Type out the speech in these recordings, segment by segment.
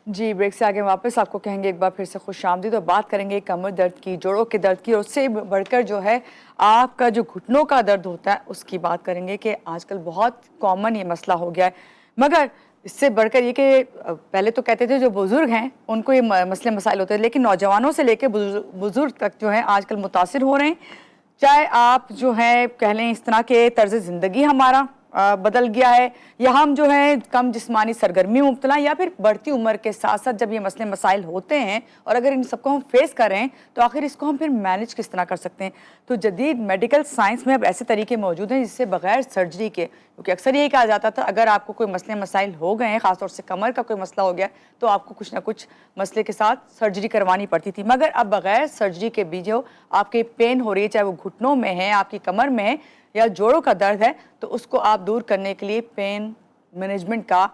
जी, break से आगे वापस आपको कहेंगे एक बार फिर से खुशामदीद और बात करेंगे कमर दर्द की, जोड़ों के दर्द की और उससे बढ़कर जो है आपका जो घुटनों का दर्द होता है उसकी बात करेंगे कि आजकल बहुत कॉमन ये मसला हो गया है। मगर इससे बढ़कर ये कि पहले तो कहते थे जो बुज़ुर्ग हैं उनको ये मसले मसाइल होते हैं, लेकिन नौजवानों से लेकर बुज़ुर्ग तक जो है आजकल मुतासिर हो रहे हैं। चाहे आप जो है कह लें इस तरह के तर्ज ज़िंदगी हमारा बदल गया है, या हम जो है कम जिस्मानी सरगर्मी में मुब्तला, या फिर बढ़ती उम्र के साथ साथ जब ये मसले मसाइल होते हैं और अगर इन सबको हम फेस कर रहे हैं तो आखिर इसको हम फिर मैनेज किस तरह कर सकते हैं। तो जदीद मेडिकल साइंस में अब ऐसे तरीके मौजूद हैं जिससे बगैर सर्जरी के, क्योंकि अक्सर यही कहा जाता था अगर आपको कोई मसले मसाइल हो गए हैं, ख़ासतौर से कमर का कोई मसला हो गया तो आपको कुछ ना कुछ मसले के साथ सर्जरी करवानी पड़ती थी, मगर अब बगैर सर्जरी के भी जो आपके पेन हो रही है, चाहे वो घुटनों में है, आपकी कमर में है या जोड़ों का दर्द है, तो उसको आप दूर करने के लिए पेन मैनेजमेंट का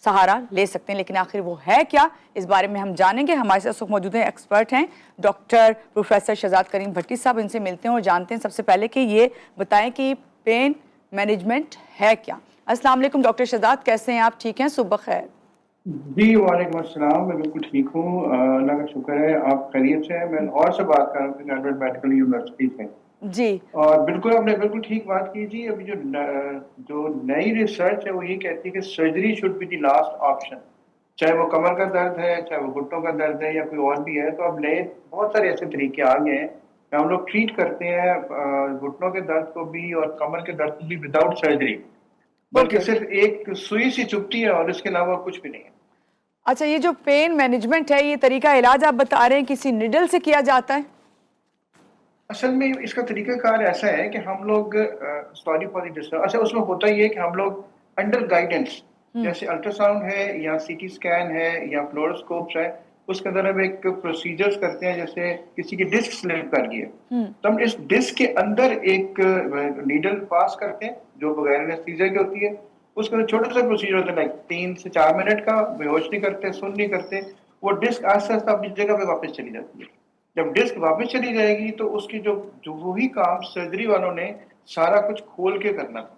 सहारा ले सकते हैं। लेकिन आखिर वो है क्या, इस बारे में हम जानेंगे। हमारे साथ मौजूद हैं, एक्सपर्ट हैं डॉक्टर प्रोफेसर शहजाद करीम भट्टी साहब। इनसे मिलते हैं और जानते हैं सबसे पहले कि ये बताएं कि पेन मैनेजमेंट है क्या। अस्सलाम वालेकुम डॉक्टर शहजाद, कैसे हैं आप? ठीक हैं? सुबह खैर। जी वालेकुम अस्सलाम। मैं बिल्कुल ठीक हूँ, अल्लाह का शुक्र है। आप खैरियत से हैं? मैं लाहौर से बात कर रहा हूँ, हार्वर्ड मेडिकल यूनिवर्सिटी से। जी और बिल्कुल आपने बिल्कुल ठीक बात की जी। अभी जो नई रिसर्च है वो ये कहती है कि surgery should be the last option. चाहे वो कमर का दर्द है, चाहे वो घुटनों का दर्द है या कोई और भी है, तो अब नए बहुत सारे ऐसे तरीके आ गए हैं कि हम लोग ट्रीट करते हैं घुटनों के दर्द को भी और कमर के दर्द को भी विदाउट सर्जरी, बल्कि ओके। सिर्फ एक सुई सी चुभती है और इसके अलावा कुछ भी नहीं है। अच्छा, ये जो पेन मैनेजमेंट है, ये तरीका इलाज आप बता रहे हैं किसी निडल से किया जाता है? असल में इसका तरीकाकार ऐसा है कि हम लोग, सॉरी फॉर द डिस्टर्ब, अच्छा उसमें होता ही है कि हम लोग अंडर गाइडेंस, जैसे अल्ट्रासाउंड है या सीटी स्कैन है या फ्लोरोस्कोप्स है, उसके अंदर हम एक प्रोसीजर्स करते हैं। जैसे किसी की डिस्क स्लिप कर गई है तो हम इस डिस्क के अंदर एक नीडल पास करते हैं जो बगैर एनेस्थीसिया की होती है। उसके अंदर छोटा सा प्रोसीजर होता है, लाइक 3 से 4 मिनट का। बेहोश नहीं करते, सुन नहीं करते, वो डिस्क आस्ते आस्ते अपनी जगह पे वापस चली जाती है। जब डिस्क वापस चली जाएगी तो उसकी जो जो वही काम सर्जरी वालों ने सारा कुछ खोल के करना था।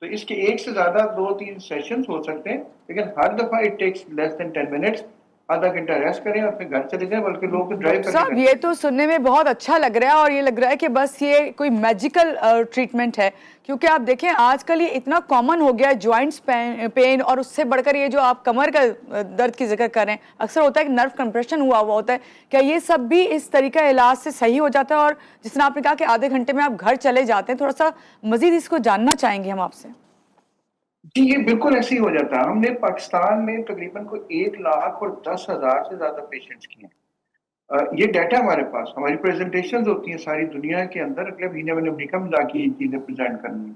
तो इसके एक से ज्यादा 2-3 सेशंस हो सकते हैं, लेकिन हर दफा it takes less than 10 minutes. आधा घंटा रेस्ट करें और फिर घर चले जाएं, बल्कि लोग ड्राइव डॉक्टर करके साहब, घर ये चले तो जाएं। सुनने में बहुत अच्छा लग रहा है और ये लग रहा है कि बस ये कोई मैजिकल ट्रीटमेंट है, क्योंकि आप देखें आजकल ये इतना कॉमन हो गया है जॉइंट्स पेन, और उससे बढ़कर ये जो आप कमर का दर्द की जिक्र कर रहे हैं, अक्सर होता है कि नर्व कंप्रेशन हुआ हुआ होता है। क्या ये सब भी इस तरीका इलाज से सही हो जाता है? और जिस तरह आपने कहा कि आधे घंटे में आप घर चले जाते हैं, थोड़ा सा मजीद इसको जानना चाहेंगे हम आपसे। जी, ये बिल्कुल ऐसे ही हो जाता है। हमने पाकिस्तान में तकरीबन को 1,10,000 से ज्यादा पेशेंट्स किए हैं। ये डाटा हमारे पास, हमारी प्रेजेंटेशन होती हैं सारी दुनिया के अंदर। अगले महीने मैंने अमेरिका में जाके ये चीजें प्रेजेंट करनी है।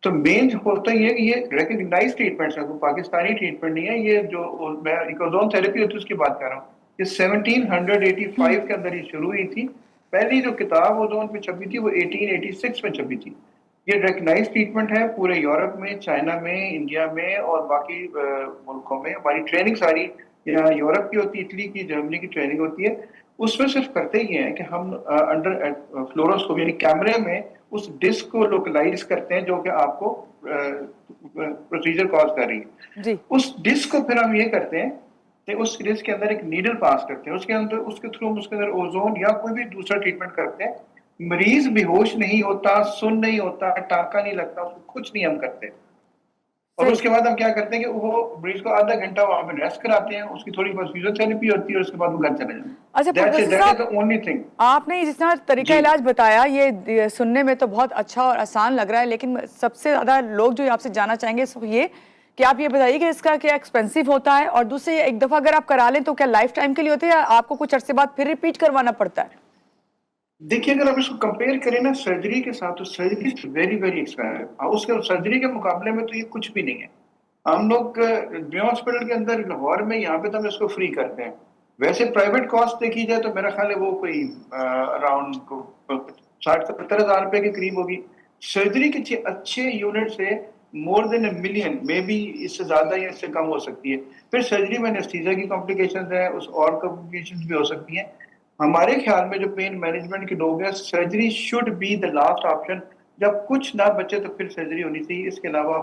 तो मेन होता ही है कि ये रिकग्नाइज ट्रीटमेंट है, पाकिस्तानी ट्रीटमेंट नहीं है। ये जो मैं एक ओजोन थेरेपी होती है उसकी बात कर रहा हूँ। ये 1785 के अंदर ये शुरू हुई थी। पहली जो किताब ओजोन पे छपी थी वो 1886 में छपी थी। ये रिकग्नाइज ट्रीटमेंट है पूरे यूरोप में, चाइना में, इंडिया में और बाकी मुल्कों में। हमारी ट्रेनिंग सारी या यूरोप की होती है, इटली की, जर्मनी की ट्रेनिंग होती है। उसमें सिर्फ करते ही हैं कि हम अंडर फ्लोरोस्कोप यानी कैमरे में उस डिस्क को लोकलाइज करते हैं जो कि आपको प्रोसीजर कॉज कर रही है। जी। उस डिस्क को फिर हम ये करते हैं कि उस डिस्क के अंदर एक नीडल पास करते हैं, उसके अंदर, उसके थ्रू हम उसके अंदर ओजोन या कोई भी दूसरा ट्रीटमेंट करते हैं। मरीज बेहोश नहीं होता, सुन नहीं होता, टाँका नहीं लगता, उसको कुछ नहीं हम करते। और सही। उसके बाद हम क्या करते हैं कि वो मरीज को आधा घंटा वहां पे रेस्ट कराते हैं, उसकी थोड़ी बहुत फिजियोथेरेपी होती है और उसके बाद वो घर चले जाते हैं। अच्छा that's it, professor that is साहब, द ओनली थिंग। आपने जिस तरह तरीका जी इलाज बताया ये सुनने में तो बहुत अच्छा और आसान लग रहा है, लेकिन सबसे ज़्यादा लोग जो आपसे जानना चाहेंगे सो ये कि आप ये बताइए कि इसका क्या एक्सपेंसिव होता है, और दूसरे एक दफ़ा अगर आप करा लें तो क्या लाइफ टाइम के लिए होते हैं या आपको कुछ अरसे बाद फिर रिपीट करवाना पड़ता है? देखिए, अगर आप इसको कंपेयर करें ना सर्जरी के साथ, तो surgery is very very expensive. उसके सर्जरी के मुकाबले में तो ये कुछ भी नहीं है। हम लोग जो हॉस्पिटल के अंदर लाहौर में, यहाँ पे तो हम इसको फ्री करते हैं। वैसे प्राइवेट कॉस्ट देखी जाए तो मेरा ख्याल है वो कोई अराउंड 60-70 हज़ार रुपए के करीब होगी। सर्जरी के अच्छे यूनिट से more than $1 million, may be इससे ज्यादा या इससे कम हो सकती है। फिर सर्जरी में एनेस्थीसिया की कॉम्प्लिकेशंस है, उस और कॉम्प्लिकेशंस भी हो सकती हैं। हमारे ख्याल में जो पेन मैनेजमेंट के लोग हैं, surgery should be the last option. जब कुछ ना बचे तो फिर सर्जरी होनी चाहिए, इसके अलावा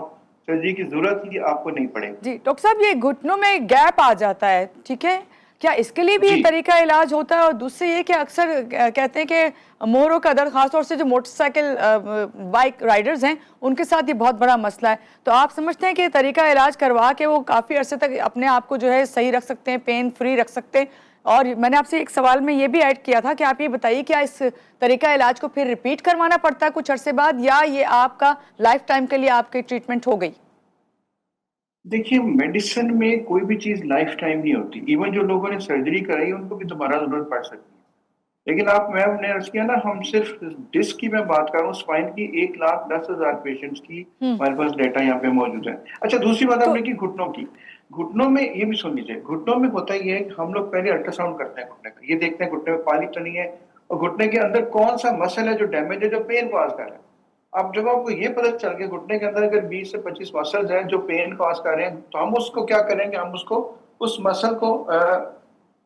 सर्जरी की जरूरत ही आपको नहीं पड़ेगी। जी डॉक्टर साहब, ये घुटनों में गैप आ जाता है, ठीक है, क्या इसके लिए भी जी ये तरीका इलाज होता है? और दूसरी ये कि अक्सर कहते हैं कि मोरों का दर्द, खासतौर से जो मोटरसाइकिल बाइक राइडर्स हैं, उनके साथ ये बहुत बड़ा मसला है। तो आप समझते हैं कि ये तरीका इलाज करवा के वो काफ़ी अरसे तक अपने आप को जो है सही रख सकते हैं, पेन फ्री रख सकते हैं? और मैंने आपसे एक सवाल में ये भी ऐड किया था कि आप ये बताइए, क्या इस तरीका इलाज को फिर रिपीट करवाना पड़ता है कुछ अरसे बाद, या ये आपका लाइफ टाइम के लिए आपकी ट्रीटमेंट हो गई? देखिए, मेडिसिन में कोई भी चीज लाइफ टाइम नहीं होती। इवन जो लोगों ने सर्जरी कराई उनको भी दोबारा जरूरत पड़ सकती है। लेकिन मैंने अर्ज किया ना, हम सिर्फ डिस्क की मैं बात कर रहा हूँ, स्पाइन की 1,10,000 पेशेंट्स की हमारे पास डेटा यहाँ पे मौजूद है। अच्छा, दूसरी बात तो आपने की घुटनों की। घुटनों में ये भी सुन लीजिए, घुटनों में होता ही है कि हम लोग पहले अल्ट्रासाउंड करते हैं घुटने का, ये देखते हैं घुटने में पानी तो नहीं है, और घुटने के अंदर कौन सा मसल है जो डैमेज है, जो पेन कॉज कर रहा है। अब जब आपको ये पता चल गया घुटने के अंदर अगर 20 से 25 मसल्स हैं जो पेन कॉज कर रहे हैं, तो हम उसको क्या करेंगे, हम उसको उस मसल को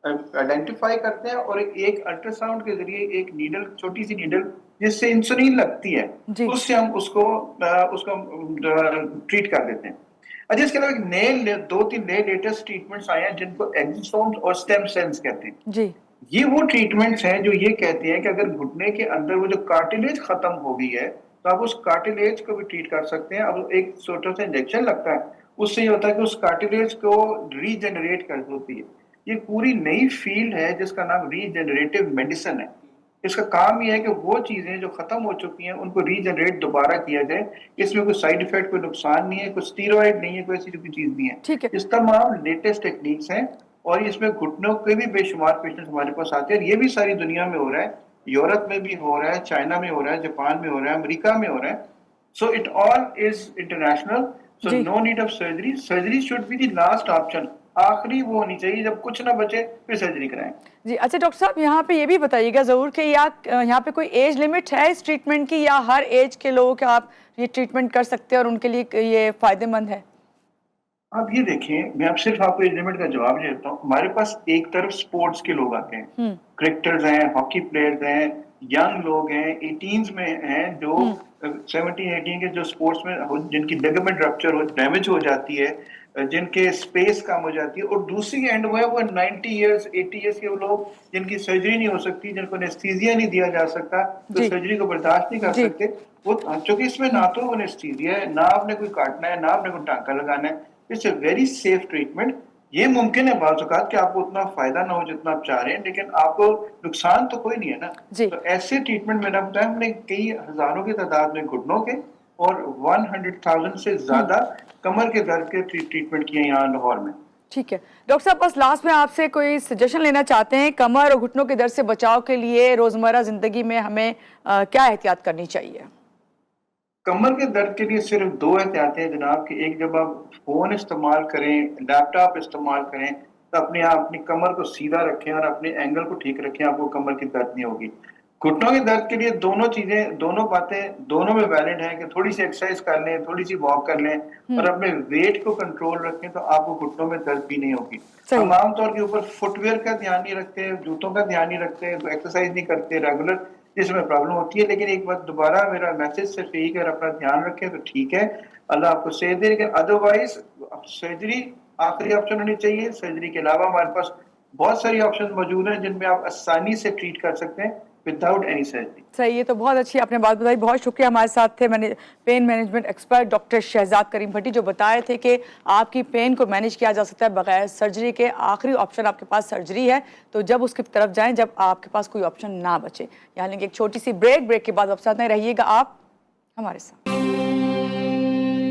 आइडेंटिफाई करते हैं और एक अल्ट्रासाउंड के जरिए एक नीडल, छोटी सी नीडल जिससे इंसुलिन लगती है, जी उससे हम उसको ट्रीट कर देते हैं। अच्छा, इसके अलावा एक नए 2-3 नए लेटेस्ट ट्रीटमेंट्स आए हैं जिनको एक्सोसोम्स और स्टेम सेल्स कहते हैं। जी ये वो ट्रीटमेंट्स हैं जो ये कहते हैं कि अगर घुटने के अंदर वो जो कार्टिलेज खत्म हो गई है, तो आप उस कार्टिलेज को भी ट्रीट कर सकते हैं। अब एक छोटा सा इंजेक्शन लगता है, उससे ये होता है कि उस कार्टिलेज को रीजनरेट कर होती है। ये पूरी नई फील्ड है जिसका नाम रीजनरेटिव मेडिसिन है। इसका काम ये है कि वो चीजें जो खत्म हो चुकी हैं उनको रीजनरेट दोबारा किया जाए। इसमें कोई साइड इफेक्ट, कोई नुकसान नहीं है, कोई स्टीरॉयड नहीं है, कोई ऐसी कोई चीज नहीं है। ठीक है। इस तमाम लेटेस्ट टेक्निक्स हैं और इसमें घुटनों के भी बेशुमार पेशेंट हमारे पास आते हैं। ये भी सारी दुनिया में हो रहा है, यूरोप में भी हो रहा है, चाइना में हो रहा है, जापान में हो रहा है, अमेरिका में हो रहा है। So it all is international. So जी no need of surgery. Surgery should be the last option. आखिरी वो होनी चाहिए, जब कुछ ना बचे फिर सर्जरी कराएं। जी। अच्छा डॉक्टर साहब, यहाँ पे ये भी बताइएगा ज़रूर कि यहाँ पे कोई एज लिमिट है इस ट्रीटमेंट की, या हर एज के लोगों के आप ये ट्रीटमेंट कर सकते हैं और उनके लिए ये फायदेमंद है? आप ये देखें, मैं अब सिर्फ आपको एज लिमिट का जवाब देता हूँ। हमारे पास एक तरफ स्पोर्ट्स के लोग आते हैं, क्रिकेटर्स हैं, हॉकी प्लेयर्स हैं, यंग लोग हैं, 18s में हैं जो 17-18 के जो स्पोर्ट्स में जिनकी लिगामेंट रप्चर हो, डैमेज हो जाती है, जिनके स्पेस कम हो जाती है। और दूसरी एंड वो 90 इयर्स 80 इयर्स के लोग जिनकी सर्जरी नहीं हो सकती, जिनको एनेस्थीसिया नहीं दिया जा सकता, तो जी सर्जरी को बर्दाश्त नहीं कर जी सकते। वो चूंकि इसमें ना तो एनेस्थीसिया है, ना आपने कोई काटना है, ना आपने कोई टांका लगाना है। It's a very safe treatment. ये मुमकिन है बाज़ औक़ात कि आपको उतना फायदा ना हो जितना आप चाह रहे हैं, लेकिन आपको नुकसान तो कोई नहीं है ना। जी तो ऐसे ट्रीटमेंट मैंने बताया, हमने कई हजारों की तादाद में घुटनों के और 100,000 से ज्यादा कमर के दर्द के ट्रीटमेंट किए यहाँ लाहौर में। ठीक है। डॉक्टर साहब, बस लास्ट में आपसे कोई सजेशन लेना चाहते हैं, कमर और घुटनों के दर्द से बचाव के लिए रोज़मर्रा ज़िंदगी में हमें क्या एहतियात करनी चाहिए? कमर के दर्द के लिए सिर्फ 2 एहतियातें हैं जनाब कि एक, जब आप फ़ोन इस्तेमाल करें, लैपटॉप इस्तेमाल करें, तो अपनी कमर को सीधा रखें और अपने एंगल को ठीक रखें, आपको कमर की दर्द नहीं होगी। घुटनों के दर्द के लिए दोनों चीज़ें, दोनों बातें दोनों में वैलिड हैं कि थोड़ी सी एक्सरसाइज कर लें, थोड़ी सी वॉक कर लें और अपने वेट को कंट्रोल रखें, तो आपको घुटनों में दर्द भी नहीं होगी। सही। हम आमतौर के ऊपर फुटवेयर का ध्यान नहीं रखते, जूतों का ध्यान नहीं रखते, तो एक्सरसाइज नहीं करते रेगुलर, जिसमें प्रॉब्लम होती है। लेकिन एक बार दोबारा मेरा मैसेज सिर्फ यही, अगर अपना ध्यान रखें तो ठीक है, अल्लाह आपको सेहत दे। लेकिन अदरवाइज सर्जरी आखिरी ऑप्शन होनी चाहिए। सर्जरी के अलावा हमारे पास बहुत सारी ऑप्शन मौजूद हैं जिनमें आप आसानी से ट्रीट कर सकते हैं विदाउट एनी सर्जरी। सही, ये तो बहुत अच्छी आपने बात बताई। बहुत शुक्रिया। हमारे साथ थे pain management expert doctor Shahzad Karim Bhatti, जो बताए थे कि आपकी पेन को मैनेज किया जा सकता है बगैर सर्जरी के। आखिरी ऑप्शन आपके पास सर्जरी है, तो जब उसकी तरफ जाएं जब आपके पास कोई ऑप्शन ना बचे। यहाँ लेंगे एक छोटी सी ब्रेक के बाद वापस आते हैं। रहिएगा आप हमारे साथ।